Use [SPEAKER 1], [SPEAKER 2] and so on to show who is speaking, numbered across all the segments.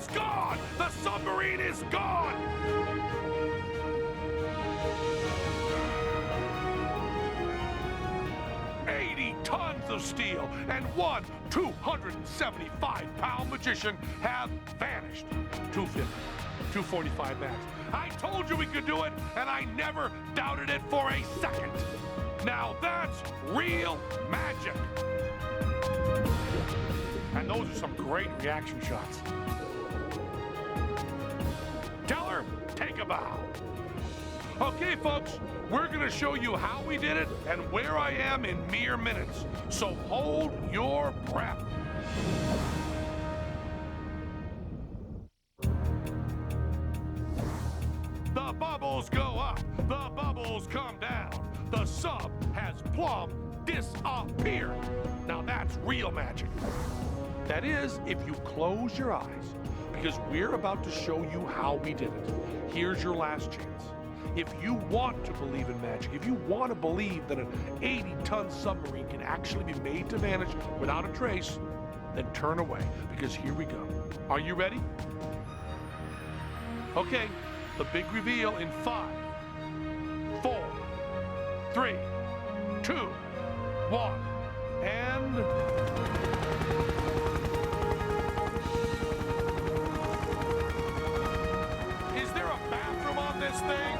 [SPEAKER 1] It's gone! The submarine is gone! Tons of steel and one 275-pound magician have vanished. 250, 245 max. I told you we could do it, and I never doubted it for a second. Now that's real magic. And those are some great reaction shots. Teller, take a bow. Okay, folks, we're going to show you how we did it and where I am in mere minutes. So hold your breath. The bubbles go up, the bubbles come down. The sub has plumb disappeared. Now that's real magic. That is, if you close your eyes, because we're about to show you how we did it. Here's your last chance. If you want to believe in magic, if you want to believe that an 80-ton submarine can actually be made to vanish without a trace, then turn away, because here we go. Are you ready? Okay, the big reveal in 5, 4, 3, 2, 1, and... Is there a bathroom on this thing?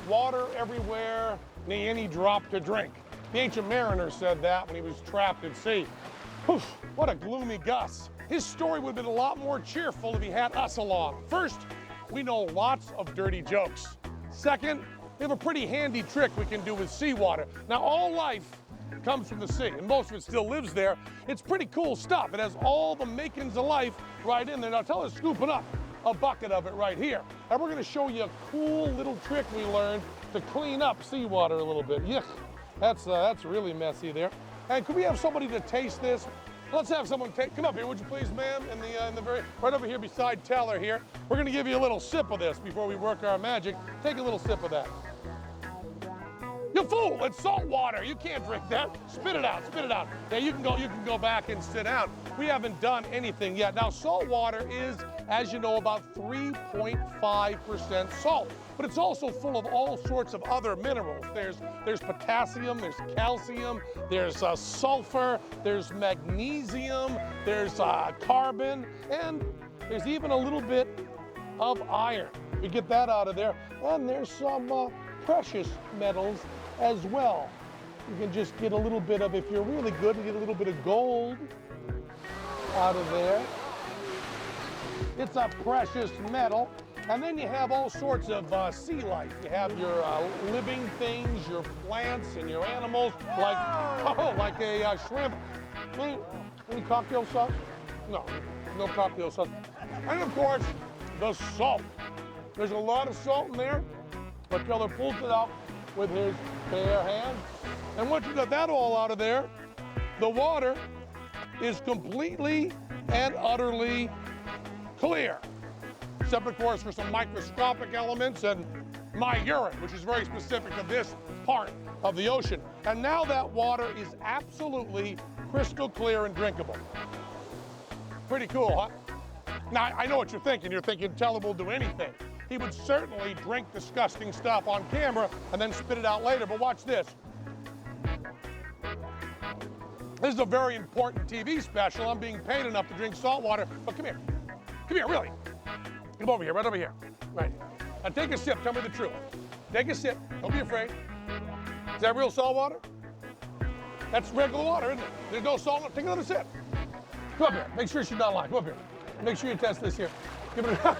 [SPEAKER 1] Water everywhere, any drop to drink. The ancient mariner said that when he was trapped at sea. Whew, what a gloomy Gus. His story would have been a lot more cheerful if he had us along. First, we know lots of dirty jokes. Second, we have a pretty handy trick we can do with seawater. Now, all life comes from the sea, and most of it still lives there. It's pretty cool stuff. It has all the makings of life right in there. Now, tell us scooping up a bucket of it right here. And we're gonna show you a cool little trick we learned to clean up seawater a little bit. Yuck, that's really messy there. And could we have somebody to taste this? Let's have someone come up here, would you please, ma'am? In the right over here beside Teller here. We're gonna give you a little sip of this before we work our magic. Take a little sip of that. You fool, it's salt water. You can't drink that. Spit it out, spit it out. Yeah, you can go back and sit down. We haven't done anything yet. Now, salt water is, as you know, about 3.5% salt, but it's also full of all sorts of other minerals. There's potassium, there's calcium, there's sulfur, there's magnesium, there's carbon, and there's even a little bit of iron. We get that out of there, and there's some precious metals as well. You can just get a little bit of, if you're really good, you get a little bit of gold out of there. It's a precious metal. And then you have all sorts of sea life. You have your living things, your plants and your animals, like a shrimp. Any cocktail sauce? No, no cocktail sauce. And of course, the salt. There's a lot of salt in there, but Keller pulls it out with his bare hands. And once you got that all out of there, the water is completely and utterly clear. Except, of course, for some microscopic elements and my urine, which is very specific to this part of the ocean. And now that water is absolutely crystal clear and drinkable. Pretty cool, huh? Now, I know what you're thinking. You're thinking Teller will do anything. He would certainly drink disgusting stuff on camera and then spit it out later, but watch this. This is a very important TV special. I'm being paid enough to drink salt water, but come here. Come here, really. Come over here, right over here. Right. Now take a sip, tell me the truth. Take a sip, don't be afraid. Is that real salt water? That's regular water, isn't it? There's no salt in it. Take another sip. Come up here, make sure she's not lying. Come up here. Make sure you test this here. Give it a,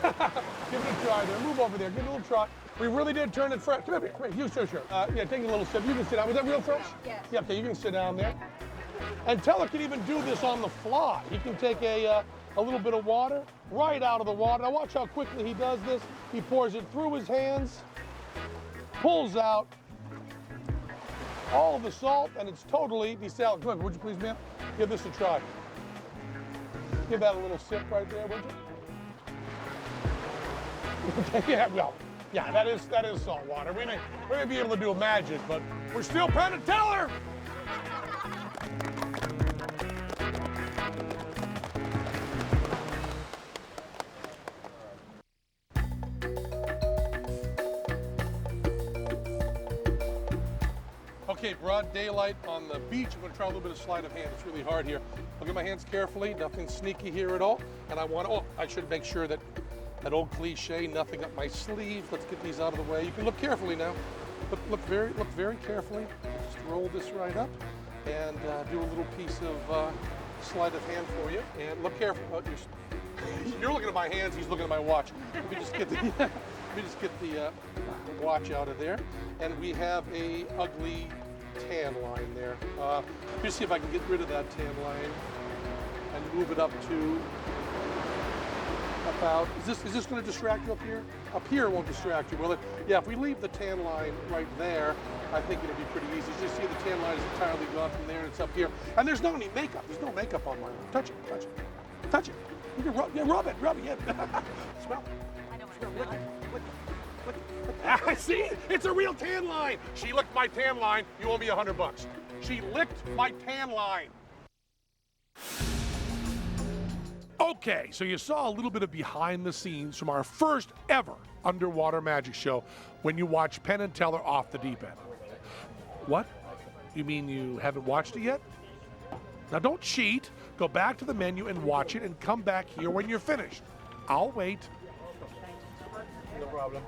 [SPEAKER 1] give it a try there. Move over there, give it a little try. We really did turn it fresh. Come up here, come here. You sure. Yeah, take a little sip. You can sit down. Was that real fresh?
[SPEAKER 2] Yes.
[SPEAKER 1] Yeah, okay, you can sit down there. And Teller can even do this on the fly. He can take a little bit of water right out of the water. Now watch how quickly he does this. He pours it through his hands, pulls out all of the salt, and it's totally desalinated. Come on, would you please, ma'am? Give this a try. Give that a little sip right there, would you? Yeah, well, yeah, that is salt water. We may be able to do a magic, but we're still Penn and Teller. Okay, broad daylight on the beach. I'm gonna try a little bit of sleight of hand. It's really hard here. I'll get my hands carefully, nothing sneaky here at all. And I should make sure that old cliche, nothing up my sleeve. Let's get these out of the way. You can look carefully now. Look very carefully. Just roll this right up and do a little piece of sleight of hand for you. And look careful. Oh, you're looking at my hands, he's looking at my watch. Let me just get the watch out of there. And we have a ugly tan line there. Let me see if I can get rid of that tan line and move it up to about, is this going to distract you up here? Up here won't distract you, will it? Yeah, if we leave the tan line right there, I think it'll be pretty easy. Just see the tan line is entirely gone from there and it's up here. And there's no any makeup. There's no makeup on mine. Touch it, touch it, touch it. You can rub it, yeah. Smell it.
[SPEAKER 2] I know
[SPEAKER 1] Smell it. Lick it. I see, it's a real tan line. She licked my tan line. You owe me $100. She licked my tan line. Okay, so you saw a little bit of behind the scenes from our first ever underwater magic show when you watched Penn and Teller Off the Deep End. What? You mean you haven't watched it yet? Now don't cheat. Go back to the menu and watch it and come back here when you're finished. I'll wait. No problem.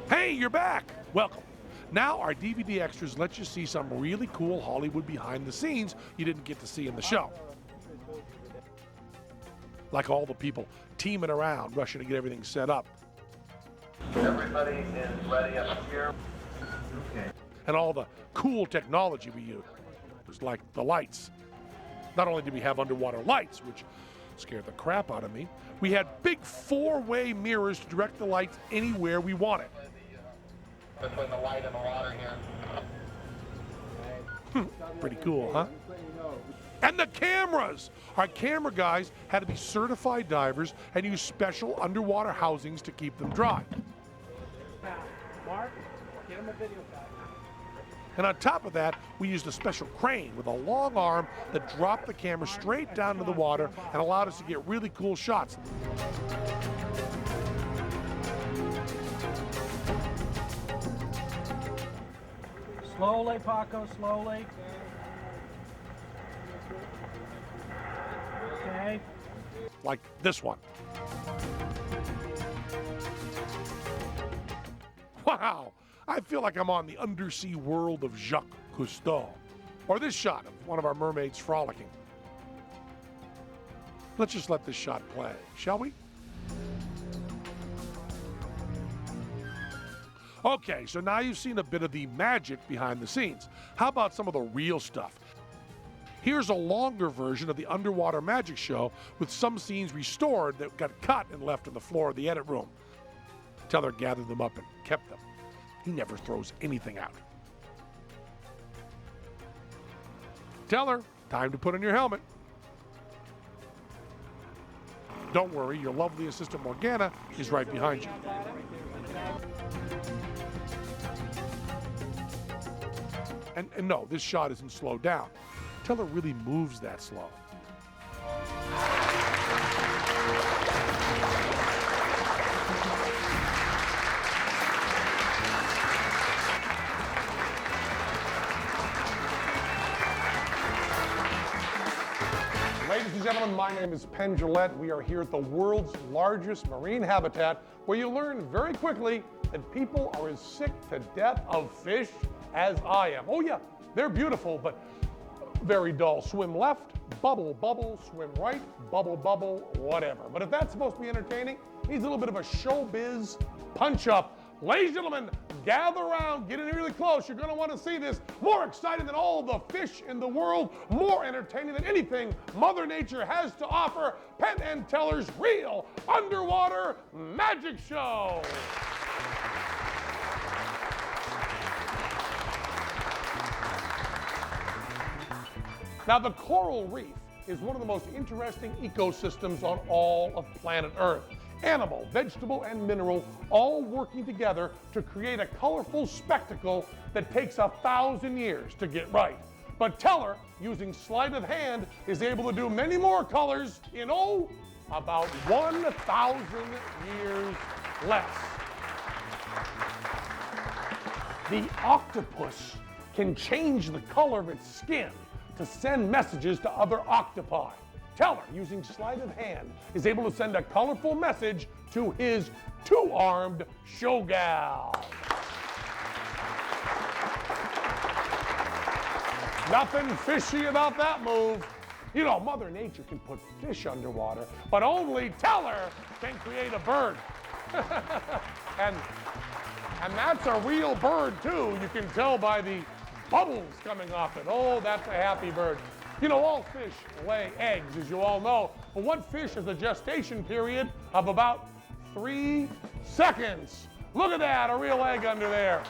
[SPEAKER 1] Hey, you're back. Welcome. Now our DVD extras let you see some really cool Hollywood behind the scenes you didn't get to see in the show. Like all the people teaming around, rushing to get everything set up.
[SPEAKER 3] Everybody is ready up here. Okay.
[SPEAKER 1] And all the cool technology we use, like the lights. Not only did we have underwater lights, which scared the crap out of me, we had big 4-way mirrors to direct the lights anywhere we wanted.
[SPEAKER 3] Between the light and the water here.
[SPEAKER 1] Pretty cool, huh? And the cameras! Our camera guys had to be certified divers and use special underwater housings to keep them dry.
[SPEAKER 4] Mark, get him a video back.
[SPEAKER 1] And on top of that, we used a special crane with a long arm that dropped the camera straight down to the water and allowed us to get really cool shots.
[SPEAKER 4] Slowly, Paco, slowly. Okay.
[SPEAKER 1] Like this one. Wow, I feel like I'm on the undersea world of Jacques Cousteau. Or this shot of one of our mermaids frolicking. Let's just let this shot play, shall we? Okay, so now you've seen a bit of the magic behind the scenes. How about some of the real stuff? Here's a longer version of the underwater magic show with some scenes restored that got cut and left on the floor of the edit room. Teller gathered them up and kept them. He never throws anything out. Teller, time to put on your helmet. Don't worry, your lovely assistant Morgana is right behind you. And no, this shot isn't slowed down. Teller really moves that slow. Ladies and gentlemen, my name is Penn. We are here at the world's largest marine habitat, where you learn very quickly that people are as sick to death of fish as I am. Oh yeah, they're beautiful, but very dull. Swim left, bubble, bubble, swim right, bubble, bubble, whatever. But if that's supposed to be entertaining, it needs a little bit of a showbiz punch-up. Ladies and gentlemen, gather around, get in really close. You're going to want to see this. More exciting than all the fish in the world, more entertaining than anything Mother Nature has to offer. Penn and Teller's real underwater magic show. Now, the coral reef is one of the most interesting ecosystems on all of planet Earth. Animal, vegetable, and mineral all working together to create a colorful spectacle that takes 1,000 years to get right. But Teller, using sleight of hand, is able to do many more colors in, about 1,000 years less. The octopus can change the color of its skin to send messages to other octopi. Teller, using sleight of hand, is able to send a colorful message to his two-armed showgal. Nothing fishy about that move. You know, Mother Nature can put fish underwater, but only Teller can create a bird. and that's a real bird, too. You can tell by the bubbles coming off it. Oh, that's a happy bird. You know, all fish lay eggs, as you all know, but one fish has a gestation period of about 3 seconds. Look at that, a real egg under there.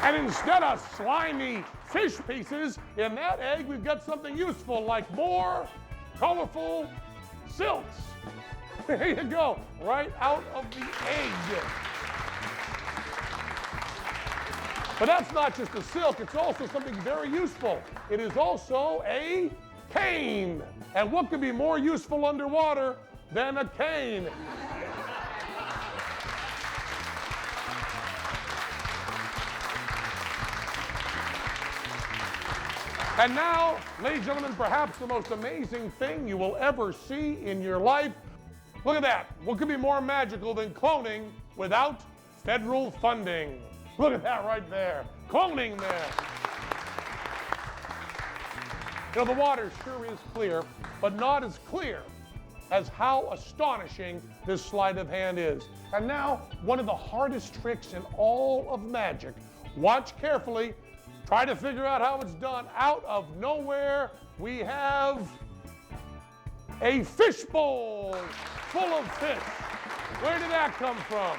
[SPEAKER 1] And instead of slimy fish pieces, in that egg we've got something useful, like more colorful silks. There you go, right out of the egg. But that's not just a silk, it's also something very useful. It is also a cane. And what could be more useful underwater than a cane? And now, ladies and gentlemen, perhaps the most amazing thing you will ever see in your life. Look at that. What could be more magical than cloning without federal funding? Look at that right there. Cloning there. You know, the water sure is clear, but not as clear as how astonishing this sleight of hand is. And now, one of the hardest tricks in all of magic. Watch carefully. Try to figure out how it's done. Out of nowhere, we have a fishbowl full of fish. Where did that come from?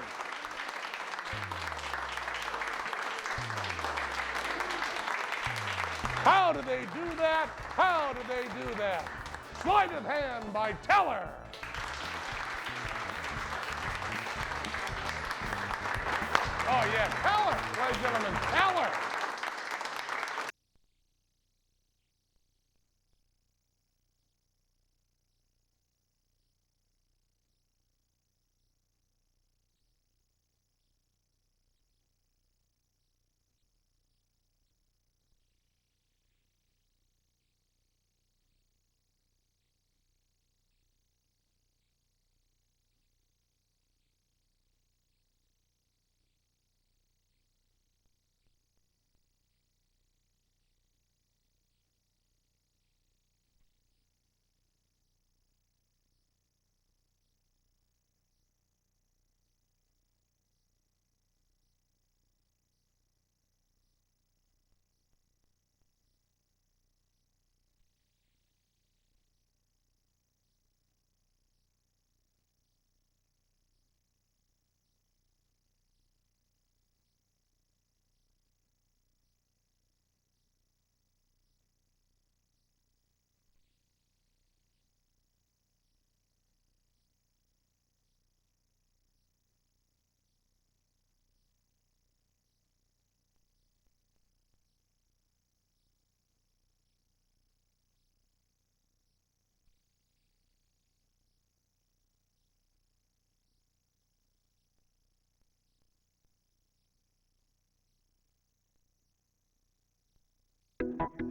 [SPEAKER 1] How do they do that? How do they do that? Sleight of hand by Teller. Oh yeah, Teller, ladies and gentlemen, Teller. Bye.